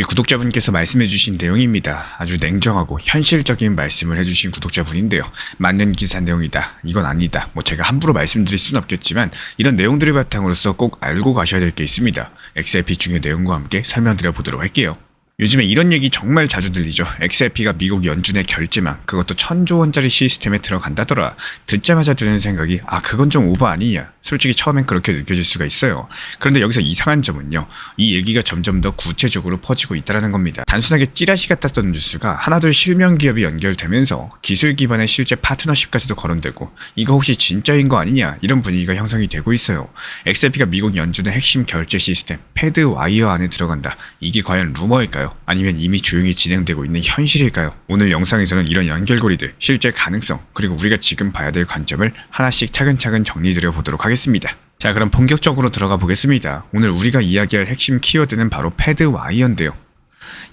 구독자분께서 말씀해주신 내용입니다. 아주 냉정하고 현실적인 말씀을 해주신 구독자분인데요. 맞는 기사 내용이다, 이건 아니다, 제가 함부로 말씀드릴 수는 없겠지만 이런 내용들을 바탕으로서 꼭 알고 가셔야 될 게 있습니다. XRP 중요 내용과 함께 설명드려 보도록 할게요. 요즘에 이런 얘기 정말 자주 들리죠. XRP가 미국 연준의 결제망, 그것도 1000조 원짜리 시스템에 들어간다더라. 듣자마자 드는 생각이 그건 좀 오버 아니냐. 솔직히 처음엔 그렇게 느껴질 수가 있어요. 그런데 여기서 이상한 점은요, 이 얘기가 점점 더 구체적으로 퍼지고 있다는 겁니다. 단순하게 찌라시 같았던 뉴스가 하나둘 실명 기업이 연결되면서 기술 기반의 실제 파트너십까지도 거론되고, 이거 혹시 진짜인 거 아니냐, 이런 분위기가 형성이 되고 있어요. XRP가 미국 연준의 핵심 결제 시스템 패드 와이어 안에 들어간다. 이게 과연 루머일까요? 아니면 이미 조용히 진행되고 있는 현실일까요? 오늘 영상에서는 이런 연결고리들, 실제 가능성, 그리고 우리가 지금 봐야 될 관점을 하나씩 차근차근 정리드려 보도록 하겠습니다. 자, 그럼 본격적으로 들어가 보겠습니다. 오늘 우리가 이야기할 핵심 키워드는 바로 패드 와이어인데요.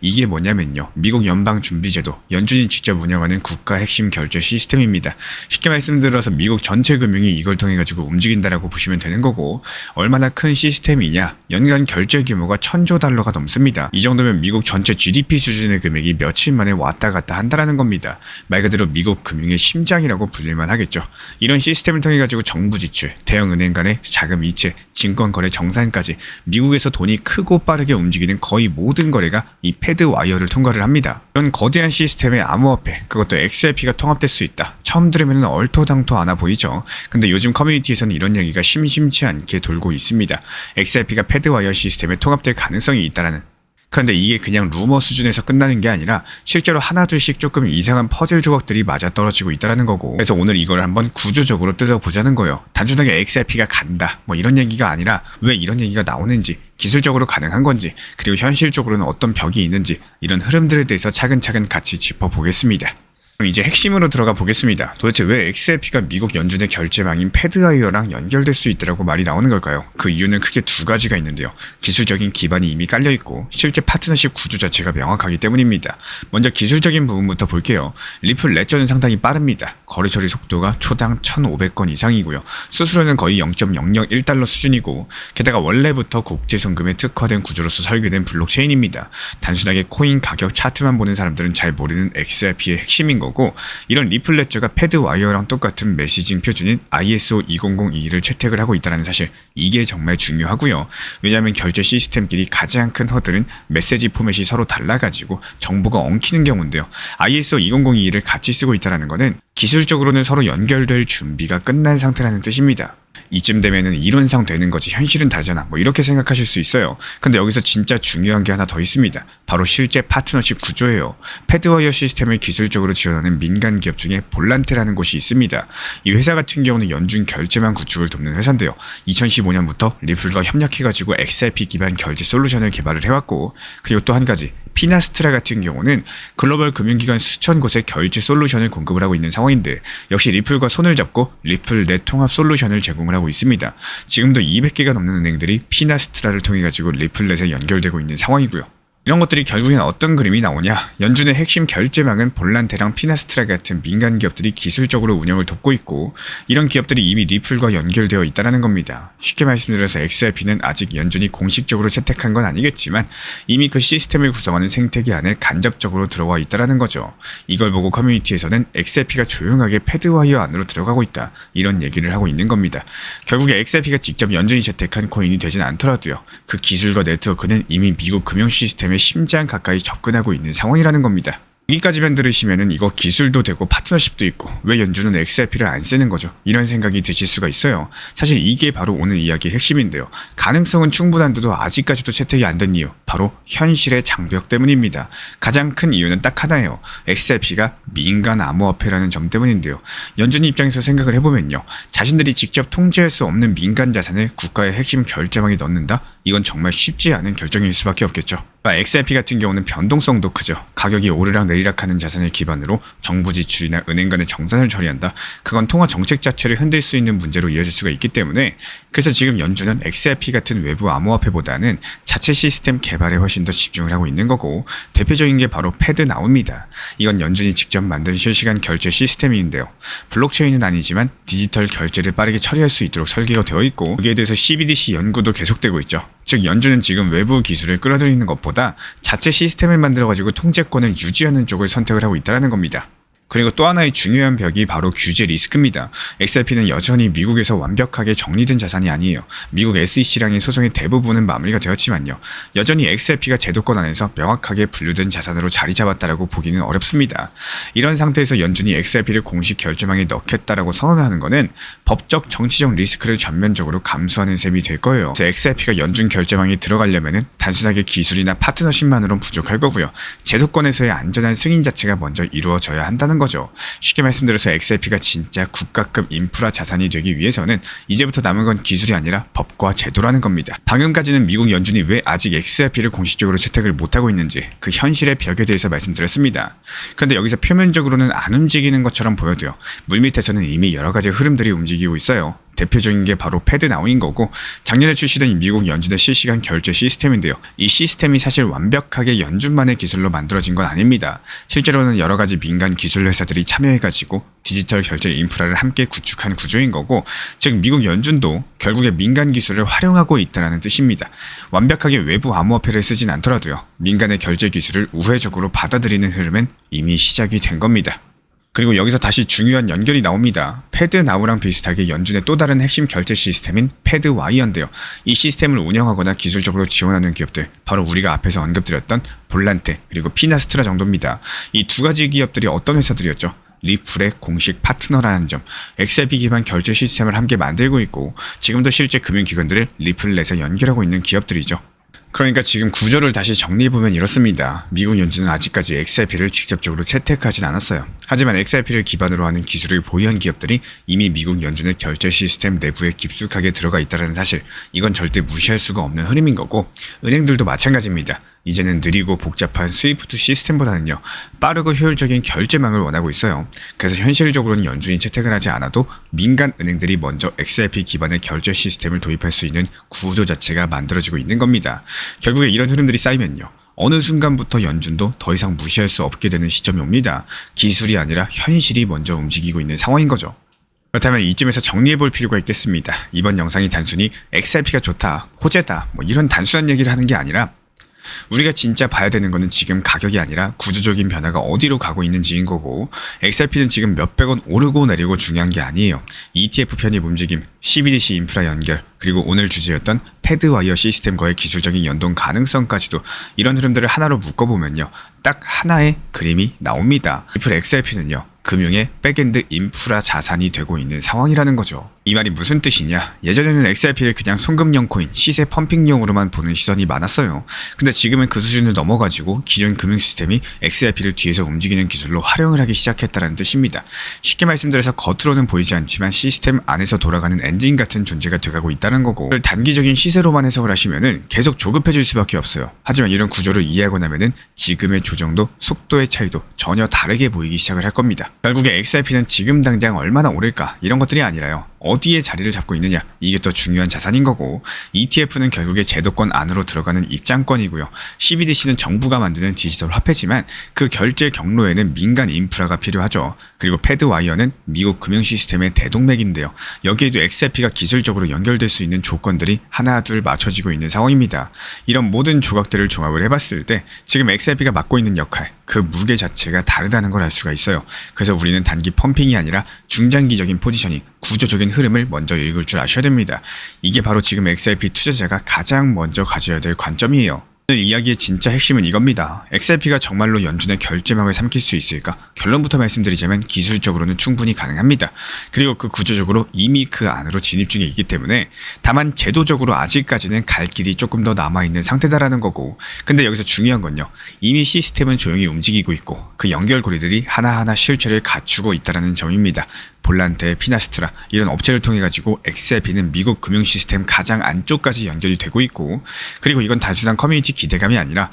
이게 뭐냐면요, 미국 연방준비제도, 연준이 직접 운영하는 국가 핵심 결제 시스템입니다. 쉽게 말씀드려서 미국 전체 금융이 이걸 통해 가지고 움직인다라고 보시면 되는 거고, 얼마나 큰 시스템이냐, 연간 결제 규모가 1000조 달러가 넘습니다. 이 정도면 미국 전체 GDP 수준의 금액이 며칠 만에 왔다 갔다 한다라는 겁니다. 말 그대로 미국 금융의 심장이라고 불릴만 하겠죠. 이런 시스템을 통해 가지고 정부 지출, 대형 은행 간의 자금 이체, 증권 거래 정산까지 미국에서 돈이 크고 빠르게 움직이는 거의 모든 거래가 이 패드 와이어를 통과를 합니다. 이런 거대한 시스템에 암호화폐, 그것도 XRP가 통합될 수 있다. 처음 들으면 얼토당토 않아 보이죠. 근데 요즘 커뮤니티에서는 이런 얘기가 심심치 않게 돌고 있습니다. XRP가 패드 와이어 시스템에 통합될 가능성이 있다라는. 그런데 이게 그냥 루머 수준에서 끝나는 게 아니라 실제로 하나둘씩 조금 이상한 퍼즐 조각들이 맞아떨어지고 있다는 거고, 그래서 오늘 이걸 한번 구조적으로 뜯어보자는 거예요. 단순하게 XRP가 간다, 이런 얘기가 아니라 왜 이런 얘기가 나오는지, 기술적으로 가능한 건지, 그리고 현실적으로는 어떤 벽이 있는지, 이런 흐름들에 대해서 차근차근 같이 짚어보겠습니다. 그럼 이제 핵심으로 들어가 보겠습니다. 도대체 왜 XRP가 미국 연준의 결제망인 패드 와이어랑 연결될 수 있다고 말이 나오는 걸까요? 그 이유는 크게 두 가지가 있는데요. 기술적인 기반이 이미 깔려있고 실제 파트너십 구조 자체가 명확하기 때문입니다. 먼저 기술적인 부분부터 볼게요. 리플 레저는 상당히 빠릅니다. 거래 처리 속도가 초당 1500건 이상이고요. 수수료는 거의 0.001달러 수준이고, 게다가 원래부터 국제송금에 특화된 구조로서 설계된 블록체인입니다. 단순하게 코인 가격 차트만 보는 사람들은 잘 모르는 XRP의 핵심인 거고, 이런 리플 레저가 패드 와이어랑 똑같은 메시징 표준인 ISO 20022를 채택을 하고 있다는 사실, 이게 정말 중요하고요. 왜냐하면 결제 시스템끼리 가장 큰 허들은 메시지 포맷이 서로 달라가지고 정보가 엉키는 경우인데요. ISO 20022를 같이 쓰고 있다는 거는 기술적으로는 서로 연결될 준비가 끝난 상태라는 뜻입니다. 이쯤 되면은 이론상 되는 거지 현실은 다르잖아, 이렇게 생각하실 수 있어요. 근데 여기서 진짜 중요한 게 하나 더 있습니다. 바로 실제 파트너십 구조예요. 패드와이어 시스템을 기술적으로 지원하는 민간 기업 중에 볼란테라는 곳이 있습니다. 이 회사 같은 경우는 연준 결제망 구축을 돕는 회사인데요. 2015년부터 리플과 협력해가지고 XRP 기반 결제 솔루션을 개발을 해왔고, 그리고 또 한 가지, 피나스트라 같은 경우는 글로벌 금융기관 수천 곳에 결제 솔루션을 공급을 하고 있는 상황인데, 역시 리플과 손을 잡고 리플 넷 통합 솔루션을 제공을 하고 있습니다. 지금도 200개가 넘는 은행들이 피나스트라를 통해 가지고 리플넷에 연결되고 있는 상황이고요. 이런 것들이 결국엔 어떤 그림이 나오냐, 연준의 핵심 결제망은 볼란테랑 피나스트라 같은 민간 기업들이 기술적으로 운영을 돕고 있고, 이런 기업들이 이미 리플과 연결되어 있다는 겁니다. 쉽게 말씀드려서 XRP는 아직 연준이 공식적으로 채택한 건 아니겠지만 이미 그 시스템을 구성하는 생태계 안에 간접적으로 들어와 있다는 거죠. 이걸 보고 커뮤니티에서는 XRP가 조용하게 패드와이어 안으로 들어가고 있다, 이런 얘기를 하고 있는 겁니다. 결국에 XRP가 직접 연준이 채택한 코인이 되진 않더라도요, 그 기술과 네트워크는 이미 미국 금융 시스템의 심장 가까이 접근하고 있는 상황이라는 겁니다. 여기까지만 들으시면은 이거 기술도 되고 파트너십도 있고 왜 연준은 XRP를 안 쓰는 거죠? 이런 생각이 드실 수가 있어요. 사실 이게 바로 오늘 이야기의 핵심인데요. 가능성은 충분한데도 아직까지도 채택이 안 된 이유, 바로 현실의 장벽 때문입니다. 가장 큰 이유는 딱 하나예요. XRP가 민간 암호화폐라는 점 때문인데요. 연준 입장에서 생각을 해보면요, 자신들이 직접 통제할 수 없는 민간 자산을 국가의 핵심 결제망에 넣는다? 이건 정말 쉽지 않은 결정일 수밖에 없겠죠. XRP 같은 경우는 변동성도 크죠. 가격이 오르락 내리락하는 자산을 기반으로 정부 지출이나 은행 간의 정산을 처리한다. 그건 통화 정책 자체를 흔들 수 있는 문제로 이어질 수가 있기 때문에, 그래서 지금 연준은 XRP 같은 외부 암호화폐보다는 자체 시스템 개발에 훨씬 더 집중을 하고 있는 거고, 대표적인 게 바로 패드나우입니다. 이건 연준이 직접 만든 실시간 결제 시스템인데요. 블록체인은 아니지만 디지털 결제를 빠르게 처리할 수 있도록 설계가 되어 있고, 여기에 대해서 CBDC 연구도 계속되고 있죠. 즉 연준은 지금 외부 기술을 끌어들이는 것보다 자체 시스템을 만들어가지고 통제권을 유지하는 쪽을 선택을 하고 있다는 겁니다. 그리고 또 하나의 중요한 벽이 바로 규제 리스크입니다. XRP는 여전히 미국에서 완벽하게 정리된 자산이 아니에요. 미국 SEC랑의 소송의 대부분은 마무리가 되었지만요. 여전히 XRP가 제도권 안에서 명확하게 분류된 자산으로 자리 잡았다라고 보기는 어렵습니다. 이런 상태에서 연준이 XRP를 공식 결제망에 넣겠다라고 선언하는 것은 법적 정치적 리스크를 전면적으로 감수하는 셈이 될 거예요. 그래서 XRP가 연준 결제망에 들어가려면 단순하게 기술이나 파트너십만으로는 부족할 거고요. 제도권에서의 안전한 승인 자체가 먼저 이루어져야 한다는 거죠. 쉽게 말씀드려서 XRP가 진짜 국가급 인프라 자산이 되기 위해서는 이제부터 남은 건 기술이 아니라 법과 제도라는 겁니다. 방금까지는 미국 연준이 왜 아직 XRP를 공식적으로 채택을 못하고 있는지 그 현실의 벽에 대해서 말씀드렸습니다. 그런데 여기서 표면적으로는 안 움직이는 것처럼 보여도요. 물밑에서는 이미 여러 가지 흐름들이 움직이고 있어요. 대표적인 게 바로 패드나우인 거고 작년에 출시된 미국 연준의 실시간 결제 시스템인데요. 이 시스템이 사실 완벽하게 연준만의 기술로 만들어진 건 아닙니다. 실제로는 여러 가지 민간 기술 회사들이 참여해가지고 디지털 결제 인프라를 함께 구축한 구조인 거고 즉 미국 연준도 결국에 민간 기술을 활용하고 있다는 뜻입니다. 완벽하게 외부 암호화폐를 쓰진 않더라도요. 민간의 결제 기술을 우회적으로 받아들이는 흐름은 이미 시작이 된 겁니다. 그리고 여기서 다시 중요한 연결이 나옵니다. 패드나우랑 비슷하게 연준의 또 다른 핵심 결제 시스템인 패드와이어인데요. 이 시스템을 운영하거나 기술적으로 지원하는 기업들, 바로 우리가 앞에서 언급드렸던 볼란테 그리고 피나스트라 정도입니다. 이 두 가지 기업들이 어떤 회사들이었죠? 리플의 공식 파트너라는 점, XRP 기반 결제 시스템을 함께 만들고 있고 지금도 실제 금융기관들을 리플 넷에 연결하고 있는 기업들이죠. 그러니까 지금 구조를 다시 정리해보면 이렇습니다. 미국 연준은 아직까지 XRP를 직접적으로 채택하진 않았어요. 하지만 XRP를 기반으로 하는 기술을 보유한 기업들이 이미 미국 연준의 결제 시스템 내부에 깊숙하게 들어가 있다는 사실, 이건 절대 무시할 수가 없는 흐름인 거고 은행들도 마찬가지입니다. 이제는 느리고 복잡한 스위프트 시스템보다는요 빠르고 효율적인 결제망을 원하고 있어요. 그래서 현실적으로는 연준이 채택을 하지 않아도 민간 은행들이 먼저 XRP 기반의 결제 시스템을 도입할 수 있는 구조 자체가 만들어지고 있는 겁니다. 결국에 이런 흐름들이 쌓이면요 어느 순간부터 연준도 더 이상 무시할 수 없게 되는 시점이 옵니다. 기술이 아니라 현실이 먼저 움직이고 있는 상황인 거죠. 그렇다면 이쯤에서 정리해볼 필요가 있겠습니다. 이번 영상이 단순히 XRP가 좋다, 호재다 이런 단순한 얘기를 하는 게 아니라 우리가 진짜 봐야 되는 거는 지금 가격이 아니라 구조적인 변화가 어디로 가고 있는지인 거고 XRP는 지금 몇백 원 오르고 내리고 중요한 게 아니에요. ETF 편입 움직임, CBDC 인프라 연결, 그리고 오늘 주제였던 패드와이어 시스템과의 기술적인 연동 가능성까지도 이런 흐름들을 하나로 묶어보면요 딱 하나의 그림이 나옵니다. 리플 XRP는요 금융의 백엔드 인프라 자산이 되고 있는 상황이라는 거죠. 이 말이 무슨 뜻이냐? 예전에는 XRP를 그냥 송금용 코인, 시세 펌핑용으로만 보는 시선이 많았어요. 근데 지금은 그 수준을 넘어가지고 기존 금융 시스템이 XRP를 뒤에서 움직이는 기술로 활용을 하기 시작했다는 뜻입니다. 쉽게 말씀드려서 겉으로는 보이지 않지만 시스템 안에서 돌아가는 엔진 같은 존재가 돼가고 있다는 거고 단기적인 시세로만 해석을 하시면은 계속 조급해질 수밖에 없어요. 하지만 이런 구조를 이해하고 나면은 지금의 조정도 속도의 차이도 전혀 다르게 보이기 시작을 할 겁니다. 결국에 XRP는 지금 당장 얼마나 오를까 이런 것들이 아니라요 어디에 자리를 잡고 있느냐 이게 더 중요한 자산인 거고 ETF는 결국에 제도권 안으로 들어가는 입장권이고요. CBDC는 정부가 만드는 디지털 화폐지만 그 결제 경로에는 민간 인프라가 필요하죠. 그리고 패드와이어는 미국 금융 시스템의 대동맥인데요. 여기에도 XRP가 기술적으로 연결될 수 있는 조건들이 하나 둘 맞춰지고 있는 상황입니다. 이런 모든 조각들을 종합을 해봤을 때 지금 XRP가 맡고 있는 역할, 그 무게 자체가 다르다는 걸 알 수가 있어요. 그래서 우리는 단기 펌핑이 아니라 중장기적인 포지셔닝, 구조적인 흐름을 먼저 읽을 줄 아셔야 됩니다. 이게 바로 지금 XRP 투자자가 가장 먼저 가져야 될 관점이에요. 오늘 이야기의 진짜 핵심은 이겁니다. XRP가 정말로 연준의 결제망을 삼킬 수 있을까? 결론부터 말씀드리자면 기술적으로는 충분히 가능합니다. 그리고 그 구조적으로 이미 그 안으로 진입 중에 있기 때문에 다만 제도적으로 아직까지는 갈 길이 조금 더 남아있는 상태다라는 거고 근데 여기서 중요한 건요. 이미 시스템은 조용히 움직이고 있고 그 연결고리들이 하나하나 실체를 갖추고 있다는 점입니다. 볼란테, 피나스트라 이런 업체를 통해 가지고 XRP는 미국 금융 시스템 가장 안쪽까지 연결이 되고 있고 그리고 이건 단순한 커뮤니티 기대감이 아니라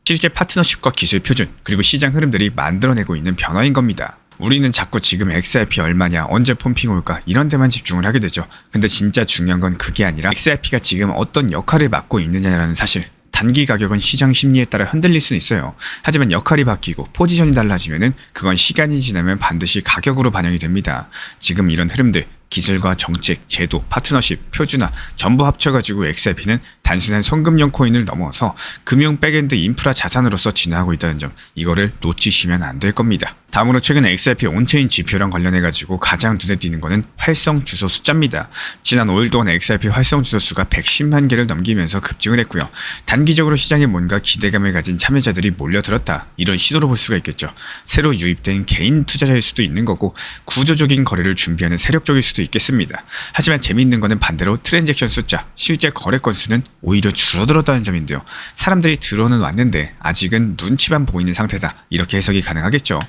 실제 파트너십과 기술 표준 그리고 시장 흐름들이 만들어내고 있는 변화인 겁니다. 우리는 자꾸 지금 XRP 얼마냐, 언제 펌핑 올까 이런 데만 집중을 하게 되죠. 근데 진짜 중요한 건 그게 아니라 XRP가 지금 어떤 역할을 맡고 있느냐라는 사실. 단기 가격은 시장 심리에 따라 흔들릴 수는 있어요. 하지만 역할이 바뀌고 포지션이 달라지면은 그건 시간이 지나면 반드시 가격으로 반영이 됩니다. 지금 이런 흐름들 기술과 정책, 제도, 파트너십, 표준화 전부 합쳐가지고 XRP는 단순한 송금용 코인을 넘어서 금융 백엔드 인프라 자산으로서 진화하고 있다는 점, 이거를 놓치시면 안 될 겁니다. 다음으로 최근 XRP 온체인 지표랑 관련해가지고 가장 눈에 띄는 거는 활성 주소 숫자입니다. 지난 5일 동안 XRP 활성 주소 수가 110만 개를 넘기면서 급증을 했고요. 단기적으로 시장에 뭔가 기대감을 가진 참여자들이 몰려들었다, 이런 시도로 볼 수가 있겠죠. 새로 유입된 개인 투자자일 수도 있는 거고 구조적인 거래를 준비하는 세력적일 수도 있겠습니다. 하지만 재미있는 거는 반대로 트랜잭션 숫자, 실제 거래 건수는 오히려 줄어들었다는 점인데요. 사람들이 들어는 왔는데 아직은 눈치만 보이는 상태다, 이렇게 해석이 가능하겠죠.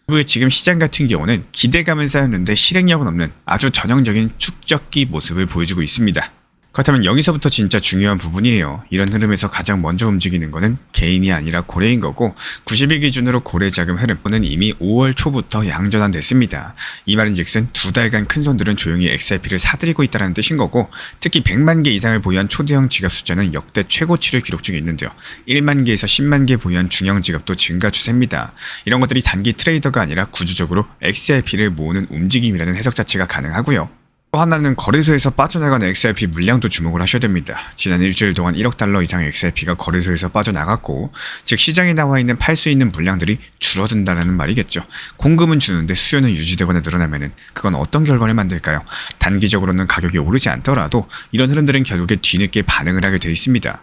후에 지금 시장 같은 경우는 기대감은 쌓였는데 실행력은 없는 아주 전형적인 축적기 모습을 보여주고 있습니다. 그렇다면 여기서부터 진짜 중요한 부분이에요. 이런 흐름에서 가장 먼저 움직이는 거는 개인이 아니라 고래인 거고, 90일 기준으로 고래 자금 흐름은 이미 5월 초부터 양전환됐습니다. 이 말인즉슨 2달간 큰 손들은 조용히 XRP를 사들이고 있다는 뜻인 거고, 특히 100만 개 이상을 보유한 초대형 지갑 숫자는 역대 최고치를 기록 중에 있는데요. 1만 개에서 10만 개 보유한 중형 지갑도 증가 추세입니다. 이런 것들이 단기 트레이더가 아니라 구조적으로 XRP를 모으는 움직임이라는 해석 자체가 가능하고요. 또 하나는 거래소에서 빠져나간 XRP 물량도 주목을 하셔야 됩니다. 지난 일주일 동안 1억 달러 이상의 XRP가 거래소에서 빠져나갔고, 즉 시장에 나와 있는 팔 수 있는 물량들이 줄어든다는 말이겠죠. 공급은 주는데 수요는 유지되거나 늘어나면은 그건 어떤 결과를 만들까요? 단기적으로는 가격이 오르지 않더라도 이런 흐름들은 결국에 뒤늦게 반응을 하게 되어 있습니다.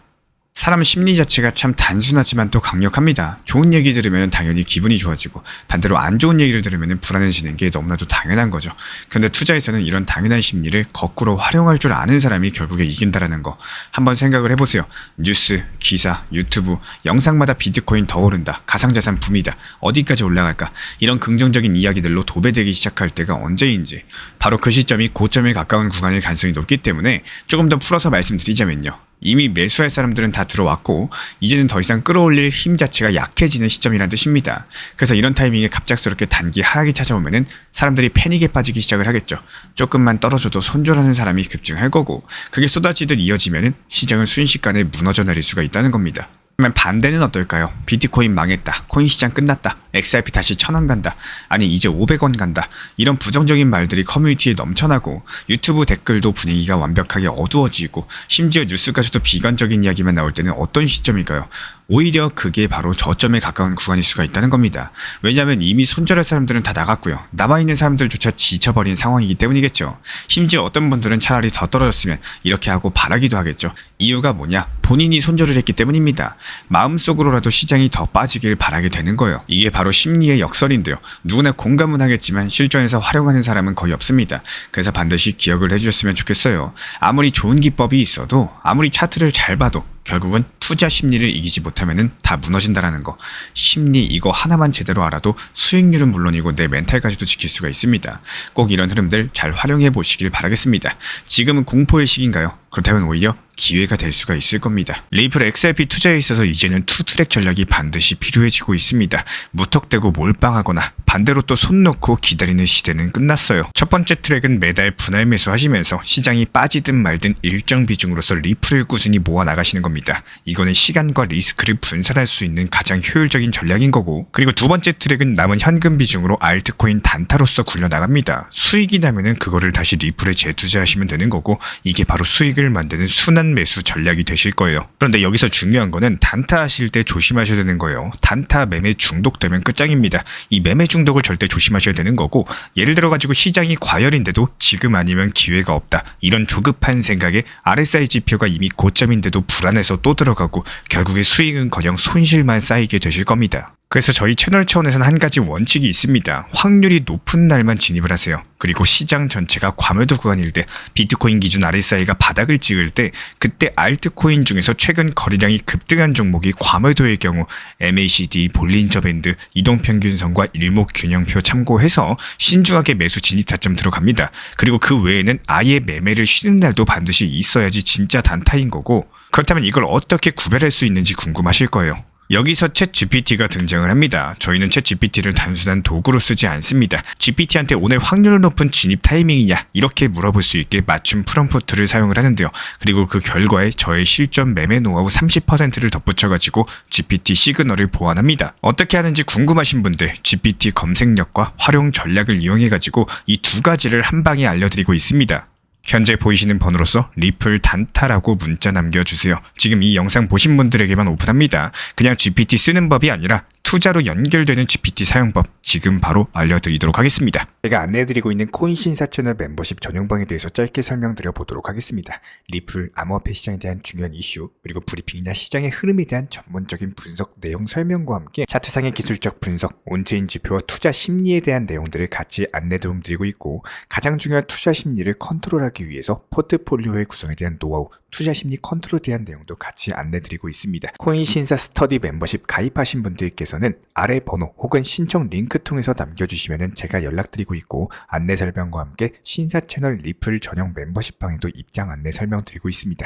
사람 심리 자체가 참 단순하지만 또 강력합니다. 좋은 얘기 들으면 당연히 기분이 좋아지고, 반대로 안 좋은 얘기를 들으면 불안해지는 게 너무나도 당연한 거죠. 그런데 투자에서는 이런 당연한 심리를 거꾸로 활용할 줄 아는 사람이 결국에 이긴다라는 거 한번 생각을 해보세요. 뉴스, 기사, 유튜브, 영상마다 비트코인 더 오른다, 가상자산 붐이다, 어디까지 올라갈까, 이런 긍정적인 이야기들로 도배되기 시작할 때가 언제인지, 바로 그 시점이 고점에 가까운 구간일 가능성이 높기 때문에 조금 더 풀어서 말씀드리자면요. 이미 매수할 사람들은 다 들어왔고 이제는 더 이상 끌어올릴 힘 자체가 약해지는 시점이라는 뜻입니다. 그래서 이런 타이밍에 갑작스럽게 단기 하락이 찾아오면은 사람들이 패닉에 빠지기 시작을 하겠죠. 조금만 떨어져도 손절하는 사람이 급증할 거고, 그게 쏟아지듯 이어지면은 시장은 순식간에 무너져 내릴 수가 있다는 겁니다. 그러면 반대는 어떨까요? 비트코인 망했다, 코인 시장 끝났다, XRP 다시 1000원 간다, 아니 이제 500원 간다, 이런 부정적인 말들이 커뮤니티에 넘쳐나고 유튜브 댓글도 분위기가 완벽하게 어두워지고 심지어 뉴스까지도 비관적인 이야기만 나올 때는 어떤 시점일까요? 오히려 그게 바로 저점에 가까운 구간일 수가 있다는 겁니다. 왜냐하면 이미 손절할 사람들은 다 나갔고요. 남아있는 사람들조차 지쳐버린 상황이기 때문이겠죠. 심지어 어떤 분들은 차라리 더 떨어졌으면 이렇게 하고 바라기도 하겠죠. 이유가 뭐냐? 본인이 손절을 했기 때문입니다. 마음속으로라도 시장이 더 빠지길 바라게 되는 거예요. 이게 바로 심리의 역설인데요. 누구나 공감은 하겠지만 실전에서 활용하는 사람은 거의 없습니다. 그래서 반드시 기억을 해주셨으면 좋겠어요. 아무리 좋은 기법이 있어도, 아무리 차트를 잘 봐도 결국은 투자 심리를 이기지 못하면은 다 무너진다라는 거. 심리 이거 하나만 제대로 알아도 수익률은 물론이고 내 멘탈까지도 지킬 수가 있습니다. 꼭 이런 흐름들 잘 활용해 보시길 바라겠습니다. 지금은 공포의 시기인가요? 그렇다면 오히려 기회가 될 수가 있을 겁니다. 리플 XRP 투자에 있어서 이제는 투트랙 전략이 반드시 필요해지고 있습니다. 무턱대고 몰빵하거나 반대로 또 손 놓고 기다리는 시대는 끝났어요. 첫 번째 트랙은 매달 분할 매수하시면서 시장이 빠지든 말든 일정 비중으로서 리플을 꾸준히 모아 나가시는 겁니다. 이거는 시간과 리스크를 분산할 수 있는 가장 효율적인 전략인 거고, 그리고 두 번째 트랙은 남은 현금 비중으로 알트코인 단타로서 굴려나갑니다. 수익이 나면은 그거를 다시 리플에 재투자하시면 되는 거고, 이게 바로 수익을 만드는 순환 매수 전략이 되실 거예요. 그런데 여기서 중요한 거는 단타 하실 때 조심하셔야 되는 거예요. 단타 매매 중독되면 끝장입니다. 이 매매 중독을 절대 조심하셔야 되는 거고, 예를 들어 가지고 시장이 과열인데도 지금 아니면 기회가 없다, 이런 조급한 생각에 RSI 지표가 이미 고점인데도 불안해서 또 들어가고 결국에 수익은커녕 손실만 쌓이게 되실 겁니다. 그래서 저희 채널 차원에서는 한 가지 원칙이 있습니다. 확률이 높은 날만 진입을 하세요. 그리고 시장 전체가 과매도 구간일 때, 비트코인 기준 RSI가 바닥을 찍을 때, 그때 알트코인 중에서 최근 거래량이 급등한 종목이 과매도의 경우 MACD, 볼린저 밴드, 이동평균선과 일목균형표 참고해서 신중하게 매수 진입 타점 들어갑니다. 그리고 그 외에는 아예 매매를 쉬는 날도 반드시 있어야지 진짜 단타인 거고, 그렇다면 이걸 어떻게 구별할 수 있는지 궁금하실 거예요. 여기서 챗 GPT가 등장을 합니다. 저희는 챗 GPT를 단순한 도구로 쓰지 않습니다. GPT한테 오늘 확률 높은 진입 타이밍이냐 이렇게 물어볼 수 있게 맞춤 프롬프트를 사용을 하는데요. 그리고 그 결과에 저의 실전 매매 노하우 30%를 덧붙여가지고 GPT 시그널을 보완합니다. 어떻게 하는지 궁금하신 분들 GPT 검색력과 활용 전략을 이용해가지고 이 두 가지를 한 방에 알려드리고 있습니다. 현재 보이시는 번호로서 리플 단타라고 문자 남겨주세요. 지금 이 영상 보신 분들에게만 오픈합니다. 그냥 GPT 쓰는 법이 아니라 투자로 연결되는 GPT 사용법 지금 바로 알려드리도록 하겠습니다. 제가 안내해드리고 있는 코인 신사 채널 멤버십 전용방에 대해서 짧게 설명드려 보도록 하겠습니다. 리플, 암호화폐 시장에 대한 중요한 이슈, 그리고 브리핑이나 시장의 흐름에 대한 전문적인 분석 내용 설명과 함께 차트상의 기술적 분석, 온체인 지표와 투자 심리에 대한 내용들을 같이 안내 도움드리고 있고, 가장 중요한 투자 심리를 컨트롤하기 위해서 포트폴리오의 구성에 대한 노하우, 투자 심리 컨트롤에 대한 내용도 같이 안내드리고 있습니다. 코인 신사 스터디 멤버십 가입하신 분들께서는 아래 번호 혹은 신청 링크 통해서 남겨주시면 제가 연락드리고 있고, 안내 설명과 함께 신사 채널 리플 전용 멤버십 방에도 입장 안내 설명드리고 있습니다.